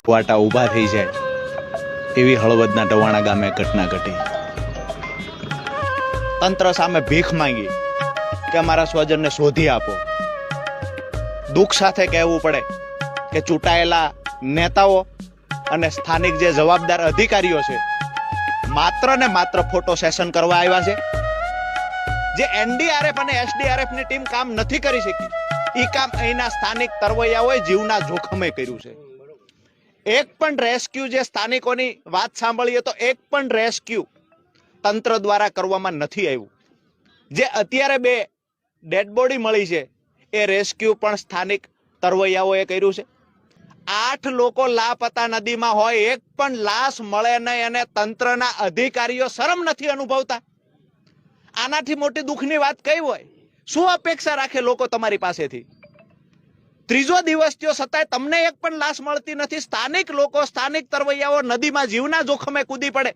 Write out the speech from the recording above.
વાટા ઊભા થઈ જાય એવી હળવદના ટવાણા ગામે ઘટના ઘટી. તંત્ર સામે ભીખ માંગી કે અમારા સ્વજનને શોધી આપો. દુઃખ સાથે કહેવું પડે કે ચૂંટાયેલા નેતાઓ અને સ્થાનિક જે જવાબદાર અધિકારીઓ છે માત્ર ને માત્ર ફોટો સેશન કરવા આવ્યા છે. જે એનડીઆરએફ અને એસડીઆરએફ ની ટીમ કામ નથી કરી શકી એ કામ અહીંના સ્થાનિક તરવૈયાઓએ જીવના જોખમે કર્યું છે. એક પણ રેસ્ક્યુ જે સ્થાનિકોની વાત સાંભળીએ તો એક પણ રેસ્ક્યુ તંત્ર દ્વારા કરવામાં નથી આવ્યું. જે અત્યારે 2 ડેડ બોડી મળી છે એ રેસ્ક્યુ પણ સ્થાનિક તરવૈયાઓએ કર્યું છે. 8 લોકો લાપતા નદીમાં હોય, એક પણ લાશ મળે નહીં અને તંત્રના અધિકારીઓ શરમ નથી અનુભવતા. આનાથી મોટી દુઃખની વાત કઈ હોય? શું અપેક્ષા રાખે લોકો તમારી પાસેથી? ત્રીજો દિવસ થયો છતાંય તમને એક પણ લાશ મળતી નથી. સ્થાનિક લોકો, સ્થાનિક તરવૈયાઓ નદીમાં જીવના જોખમે કૂદી પડે.